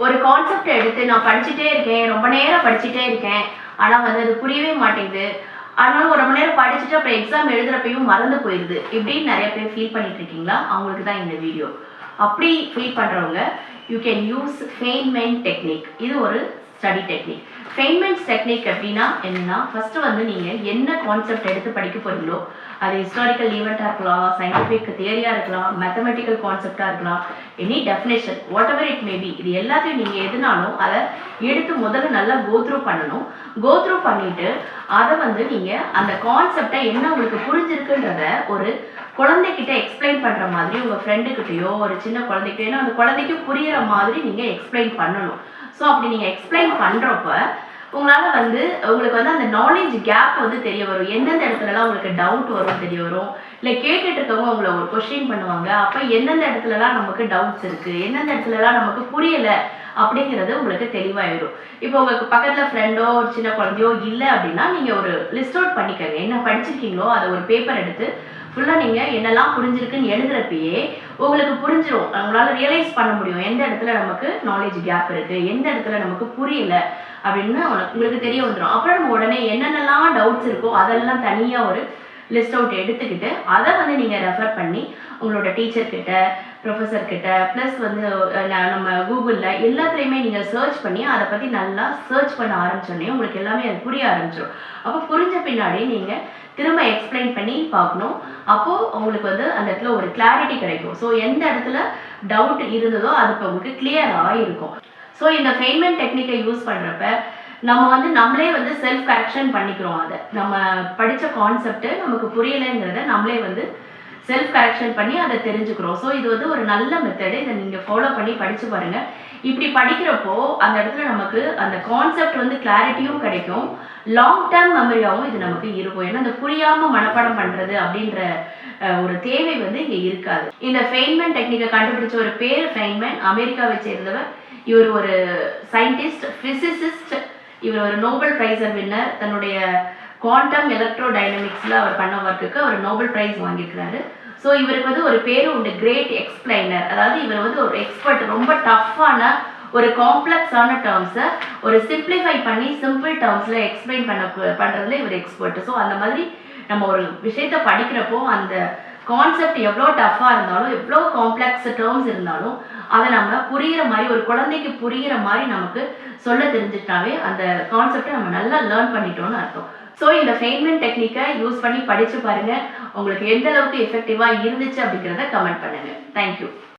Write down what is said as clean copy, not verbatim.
ஒரு கான்செப்ட் எடுத்து நான் படிச்சுட்டே இருக்கேன், ரொம்ப நேரம் படிச்சுட்டே இருக்கேன், ஆனால் வந்து அது புரியவே மாட்டேங்குது. அதனால ஒரு மணி நேரம் படிச்சுட்டு அப்புறம் எக்ஸாம் எழுதுறப்பையும் மறந்து போயிடுது. இப்படின்னு நிறைய பேர் ஃபீல் பண்ணிட்டு இருக்கீங்களா? அவங்களுக்கு தான் இந்த வீடியோ. அப்படி ஃபீல் பண்ணுறவங்க யூ கேன் யூஸ் ஃபெய்ன்மென்ட் டெக்னிக். இது ஒரு ஸ்டடி டெக்னிக். ஃபெய்ன்மென்ட் டெக்னிக் அப்படின்னா என்னன்னா, ஃபர்ஸ்ட் வந்து நீங்கள் என்ன கான்செப்ட் எடுத்து படிக்க போறீங்களோ, அது ஹிஸ்டாரிக்கல் ஈவெண்ட்டாக இருக்கலாம், சயின்டிஃபிக் தியரியாக இருக்கலாம், மேத்தமெட்டிக்கல் கான்செப்டாக இருக்கலாம், any definition what ever it maybe, இது எல்லாத்தையும் நீங்கள் எதுனாலும் அதை எடுத்து முதல்ல நல்லா கோத்ரூ பண்ணணும். கோத்ரூ பண்ணிட்டு அதை வந்து நீங்கள் அந்த கான்செப்டை என்ன உங்களுக்கு புரிஞ்சிருக்குன்றத ஒரு குழந்தைகிட்ட எக்ஸ்பிளைன் பண்ணுற மாதிரி உங்கள் ஃப்ரெண்டுக்கிட்டையோ ஒரு சின்ன குழந்தைகிட்ட, ஏன்னா அந்த குழந்தைக்கு புரிகிற மாதிரி நீங்கள் எக்ஸ்பிளைன் பண்ணணும். ஸோ அப்படி நீங்கள் எக்ஸ்பிளைன் பண்ணுறப்ப உங்களால் வந்து உங்களுக்கு வந்து அந்த நாலேஜ் கேப் வந்து தெரிய வரும். எந்தெந்த இடத்துலலாம் உங்களுக்கு டவுட் வரும் தெரிய வரும். இல்லை கேட்டுட்டு இருக்கவங்க உங்களை ஒரு கொஸ்டின் பண்ணுவாங்க. அப்போ எந்தெந்த இடத்துலலாம் நமக்கு டவுட்ஸ் இருக்குது, எந்தெந்த இடத்துலலாம் நமக்கு புரியலை அப்படிங்கிறது உங்களுக்கு தெளிவாயிடும். இப்போ உங்களுக்கு பக்கத்தில் ஃப்ரெண்டோ ஒரு சின்ன குழந்தையோ இல்லை அப்படின்னா நீங்கள் ஒரு லிஸ்ட் அவுட் பண்ணிக்கோங்க. என்ன படிச்சிருக்கீங்களோ அதை ஒரு பேப்பர் எடுத்து ஃபுல்லாக நீங்கள் என்னெல்லாம் புரிஞ்சிருக்குன்னு எழுதுறப்பயே உங்களுக்கு புரிஞ்சிடும். உங்களால் ரியலைஸ் பண்ண முடியும் எந்த இடத்துல நமக்கு நாலேஜ் கேப் இருக்குது, எந்த இடத்துல நமக்கு புரியல அப்படின்னு உங்களுக்கு தெரிய வந்துடும். அப்புறம் நம்ம உடனே என்னென்னலாம் டவுட்ஸ் இருக்கோ அதெல்லாம் தனியாக ஒரு லிஸ்ட் அவுட் எடுத்துக்கிட்டு அதை வந்து நீங்கள் ரெஃபர் பண்ணி உங்களோட டீச்சர்கிட்ட, ப்ரொஃபஸர்கிட்ட, ப்ளஸ் வந்து நம்ம கூகுளில் எல்லாத்துலேயுமே நீங்கள் சர்ச் பண்ணி அதை பற்றி நல்லா சர்ச் பண்ண ஆரம்பிச்சோடனே உங்களுக்கு எல்லாமே அது புரிய ஆரம்பிச்சிடும். அப்போ புரிஞ்ச பின்னாடி நீங்கள் திரும்ப எக்ஸ்பிளைன் பண்ணி பார்க்கணும். அப்போது உங்களுக்கு வந்து அந்த இடத்துல ஒரு கிளாரிட்டி கிடைக்கும். ஸோ எந்த இடத்துல டவுட் இருந்ததோ அது இப்போ உங்களுக்கு கிளியராக இருக்கும். ஸோ இந்த ஃபெய்ன்மென்ட் டெக்னிக்கை யூஸ் பண்ணுறப்ப நம்ம வந்து நம்மளே வந்து செல்ஃப் கரெக்ஷன் பண்ணிக்கிறோம். அதை நம்ம படித்த கான்செப்ட்டு நமக்கு புரியலைங்கிறத நம்மளே வந்து செல்ஃப் கரெக்ஷன் பண்ணி அதை தெரிஞ்சுக்கிறோம். ஸோ இது வந்து ஒரு நல்ல மெத்தடு. இதை நீங்கள் ஃபாலோ பண்ணி படித்து பாருங்கள். இப்படி படிக்கிறப்போ அந்த இடத்துல நமக்கு அந்த கான்செப்ட் வந்து கிளாரிட்டியும் கிடைக்கும், லாங் டேர்ம் மெமரியாகவும் இது நமக்கு இருக்கும். ஏன்னா அந்த புரியாமல் மனப்பாடம் பண்ணுறது அப்படின்ற ஒரு தேவை வந்து இங்கே இருக்காது. இந்த ஃபெய்ன்மென்ட் டெக்னிக்கை கண்டுபிடிச்ச ஒரு பேர் ஃபெய்ன்மென், அமெரிக்காவை சேர்ந்தவர். இவர் ஒரு சயின்டிஸ்ட், ஃபிசிசிஸ்ட். இவர் ஒரு நோபல் பிரைஸர் வின்னர். தன்னுடைய குவாண்டம் எலக்ட்ரோ டைனமிக்ஸில் அவர் பண்ண ஒர்க்குக்கு அவர் நோபல் பிரைஸ் வாங்கியிருக்கிறாரு. ஸோ இவருக்கு வந்து ஒரு பேரும் உண்டு, கிரேட் எக்ஸ்பிளைனர். அதாவது இவர் வந்து ஒரு எக்ஸ்பர்ட். ரொம்ப டஃப்பான ஒரு காம்ப்ளெக்ஸான டேர்ம்ஸை ஒரு சிம்பிளிஃபை பண்ணி சிம்பிள் டேர்ம்ஸில் எக்ஸ்பிளைன் பண்ணுறதுல இவர் எக்ஸ்பர்ட். ஸோ அந்த மாதிரி நம்ம ஒரு விஷயத்தை படிக்கிறப்போ அந்த கான்செப்ட் எவ்வளோ டஃப்பாக இருந்தாலும், எவ்வளோ காம்ப்ளெக்ஸ் டேர்ம்ஸ் இருந்தாலும் அதை நம்ம புரிகிற மாதிரி, ஒரு குழந்தைக்கு புரிகிற மாதிரி நமக்கு சொல்ல தெரிஞ்சுட்டாவே அந்த கான்செப்டை நம்ம நல்லா லேர்ன் பண்ணிட்டோம்னு அர்த்தம். ஸோ இந்த ஃபெய்ன்மென்ட் டெக்னிக்கை யூஸ் பண்ணி படித்து பாருங்கள். உங்களுக்கு எந்த அளவுக்கு எஃபெக்டிவாக இருந்துச்சு அப்படிங்கிறத கமெண்ட் பண்ணுங்கள். தேங்க்யூ.